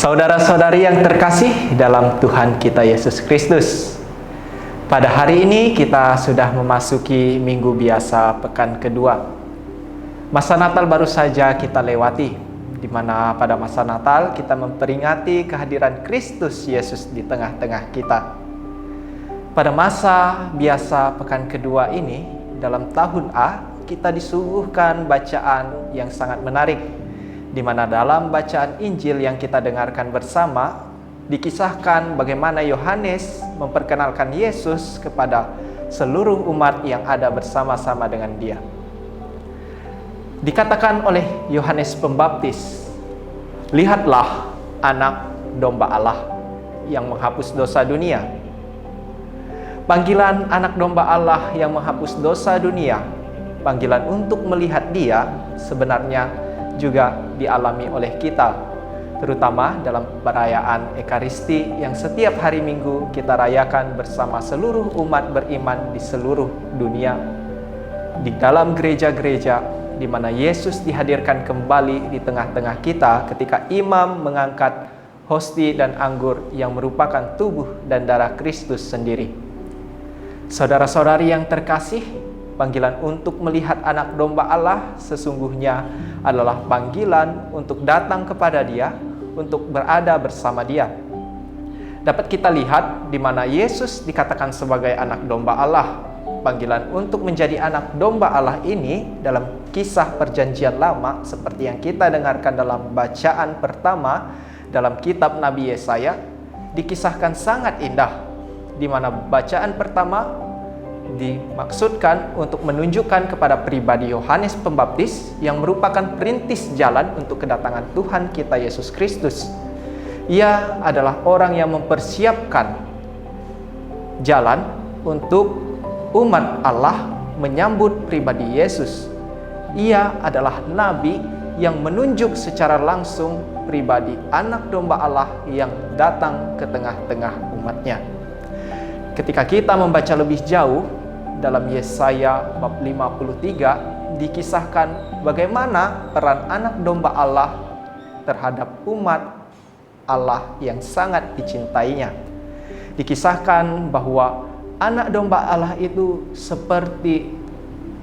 Saudara-saudari yang terkasih dalam Tuhan kita Yesus Kristus, pada hari ini kita sudah memasuki minggu biasa pekan kedua. Masa Natal baru saja kita lewati, di mana pada masa Natal kita memperingati kehadiran Kristus Yesus di tengah-tengah kita. Pada masa biasa pekan kedua ini, dalam tahun A, kita disuguhkan bacaan yang sangat menarik, di mana dalam bacaan Injil yang kita dengarkan bersama, dikisahkan bagaimana Yohanes memperkenalkan Yesus kepada seluruh umat yang ada bersama-sama dengan dia. Dikatakan oleh Yohanes Pembaptis, "Lihatlah anak domba Allah yang menghapus dosa dunia." Panggilan anak domba Allah yang menghapus dosa dunia, panggilan untuk melihat dia sebenarnya juga dialami oleh kita, terutama dalam perayaan Ekaristi yang setiap hari Minggu kita rayakan bersama seluruh umat beriman di seluruh dunia. Di dalam gereja-gereja di mana Yesus dihadirkan kembali di tengah-tengah kita ketika imam mengangkat hosti dan anggur yang merupakan tubuh dan darah Kristus sendiri. Saudara-saudari yang terkasih, panggilan untuk melihat anak domba Allah sesungguhnya adalah panggilan untuk datang kepada Dia, untuk berada bersama Dia. Dapat kita lihat di mana Yesus dikatakan sebagai anak domba Allah. Panggilan untuk menjadi anak domba Allah ini dalam kisah Perjanjian Lama seperti yang kita dengarkan dalam bacaan pertama dalam kitab Nabi Yesaya dikisahkan sangat indah, di mana bacaan pertama dimaksudkan untuk menunjukkan kepada pribadi Yohanes Pembaptis yang merupakan perintis jalan untuk kedatangan Tuhan kita Yesus Kristus. Ia adalah orang yang mempersiapkan jalan untuk umat Allah menyambut pribadi Yesus. Ia adalah nabi yang menunjuk secara langsung pribadi anak domba Allah yang datang ke tengah-tengah umatnya. Ketika kita membaca lebih jauh, dalam Yesaya bab 53 dikisahkan bagaimana peran anak domba Allah terhadap umat Allah yang sangat dicintainya. Dikisahkan bahwa anak domba Allah itu seperti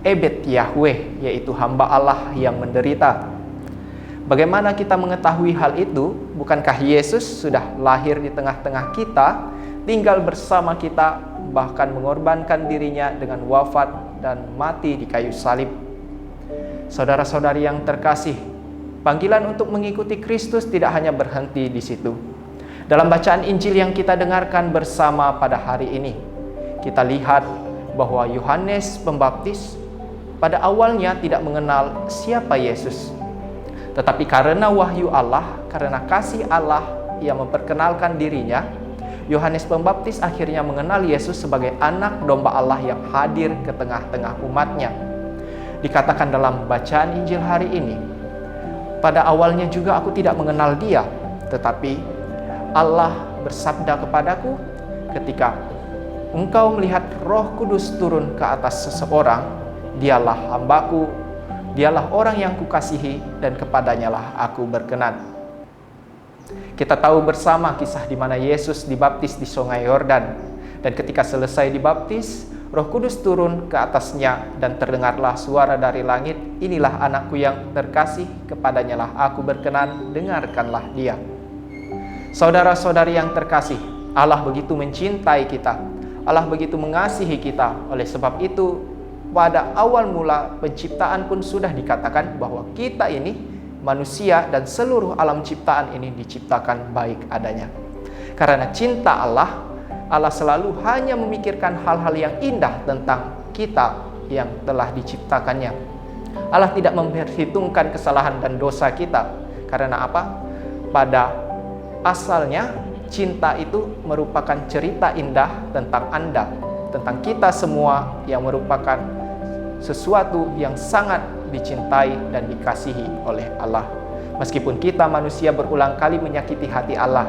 Ebed Yahweh, yaitu hamba Allah yang menderita. Bagaimana kita mengetahui hal itu? Bukankah Yesus sudah lahir di tengah-tengah kita, tinggal bersama kita, bahkan mengorbankan dirinya dengan wafat dan mati di kayu salib? Saudara-saudari yang terkasih, panggilan untuk mengikuti Kristus tidak hanya berhenti di situ. Dalam bacaan Injil yang kita dengarkan bersama pada hari ini, kita lihat bahwa Yohanes Pembaptis pada awalnya tidak mengenal siapa Yesus. Tetapi karena wahyu Allah, karena kasih Allah yang memperkenalkan dirinya, Yohanes Pembaptis akhirnya mengenal Yesus sebagai anak domba Allah yang hadir ke tengah-tengah umatnya. Dikatakan dalam bacaan Injil hari ini, pada awalnya juga aku tidak mengenal dia, tetapi Allah bersabda kepadaku, ketika engkau melihat Roh Kudus turun ke atas seseorang, dialah hambaku, dialah orang yang kukasihi, dan kepadanya lah aku berkenan. Kita tahu bersama kisah di mana Yesus dibaptis di Sungai Yordan, dan ketika selesai dibaptis, Roh Kudus turun ke atasnya dan terdengarlah suara dari langit, "Inilah anakku yang terkasih, kepadanya lah aku berkenan, dengarkanlah dia." Saudara-saudari yang terkasih, Allah begitu mencintai kita, Allah begitu mengasihi kita. Oleh sebab itu, pada awal mula penciptaan pun sudah dikatakan bahwa kita ini manusia dan seluruh alam ciptaan ini diciptakan baik adanya. Karena cinta Allah, Allah selalu hanya memikirkan hal-hal yang indah tentang kita yang telah diciptakannya. Allah tidak memperhitungkan kesalahan dan dosa kita. Karena apa? Pada asalnya, cinta itu merupakan cerita indah tentang Anda, tentang kita semua yang merupakan sesuatu yang sangat dicintai dan dikasihi oleh Allah. Meskipun kita manusia berulang kali menyakiti hati Allah,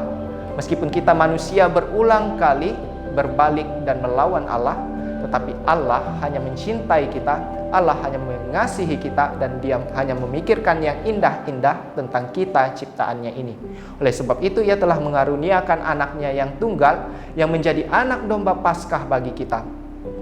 meskipun kita manusia berulang kali berbalik dan melawan Allah, tetapi Allah hanya mencintai kita, Allah hanya mengasihi kita, dan Dia hanya memikirkan yang indah-indah tentang kita ciptaannya ini. Oleh sebab itu Ia telah mengaruniakan anaknya yang tunggal, yang menjadi anak domba Paskah bagi kita.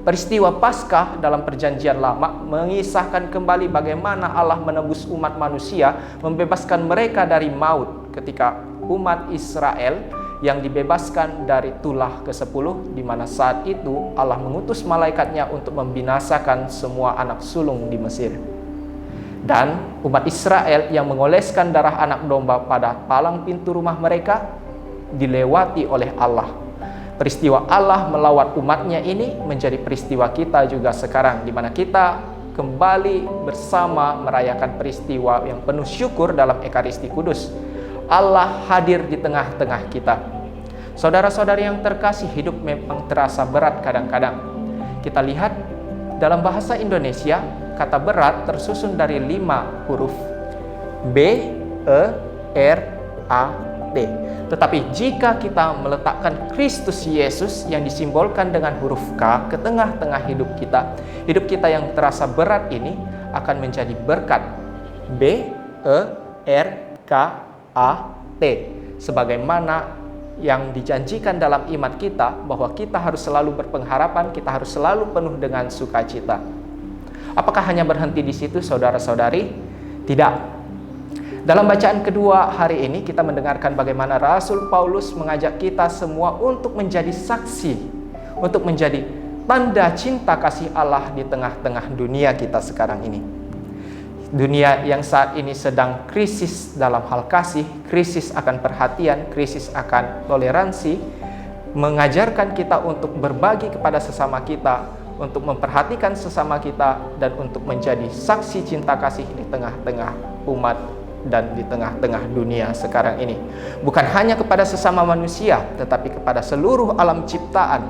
Peristiwa Paskah dalam Perjanjian Lama mengisahkan kembali bagaimana Allah menebus umat manusia, membebaskan mereka dari maut ketika umat Israel yang dibebaskan dari tulah ke-10, di mana saat itu Allah mengutus malaikatnya untuk membinasakan semua anak sulung di Mesir. Dan umat Israel yang mengoleskan darah anak domba pada palang pintu rumah mereka dilewati oleh Allah. Peristiwa Allah melawat umatnya ini menjadi peristiwa kita juga sekarang, di mana kita kembali bersama merayakan peristiwa yang penuh syukur dalam Ekaristi Kudus. Allah hadir di tengah-tengah kita. Saudara-saudari yang terkasih, hidup memang terasa berat kadang-kadang. Kita lihat dalam bahasa Indonesia, kata berat tersusun dari 5 huruf. B, E, R, A, T. Tetapi jika kita meletakkan Kristus Yesus yang disimbolkan dengan huruf K ke tengah-tengah hidup kita yang terasa berat ini akan menjadi berkat. B, E, R, K, A, T. Sebagaimana yang dijanjikan dalam iman kita, bahwa kita harus selalu berpengharapan, kita harus selalu penuh dengan sukacita. Apakah hanya berhenti di situ, saudara-saudari? Tidak. Dalam bacaan kedua hari ini kita mendengarkan bagaimana Rasul Paulus mengajak kita semua untuk menjadi saksi, untuk menjadi tanda cinta kasih Allah di tengah-tengah dunia kita sekarang ini. Dunia yang saat ini sedang krisis dalam hal kasih, krisis akan perhatian, krisis akan toleransi, mengajarkan kita untuk berbagi kepada sesama kita, untuk memperhatikan sesama kita, dan untuk menjadi saksi cinta kasih di tengah-tengah umat dan di tengah-tengah dunia sekarang ini. Bukan hanya kepada sesama manusia, tetapi kepada seluruh alam ciptaan.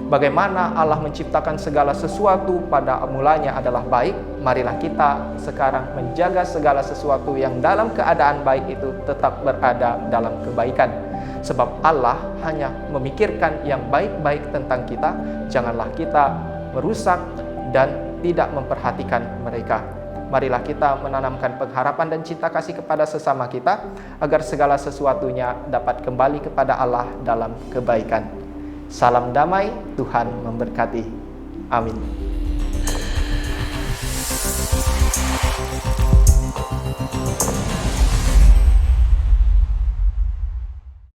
Bagaimana Allah menciptakan segala sesuatu pada mulanya adalah baik. Marilah kita sekarang menjaga segala sesuatu yang dalam keadaan baik itu tetap berada dalam kebaikan. Sebab Allah hanya memikirkan yang baik-baik tentang kita. Janganlah kita merusak dan tidak memperhatikan mereka. Marilah kita menanamkan pengharapan dan cinta kasih kepada sesama kita, agar segala sesuatunya dapat kembali kepada Allah dalam kebaikan. Salam damai, Tuhan memberkati. Amin.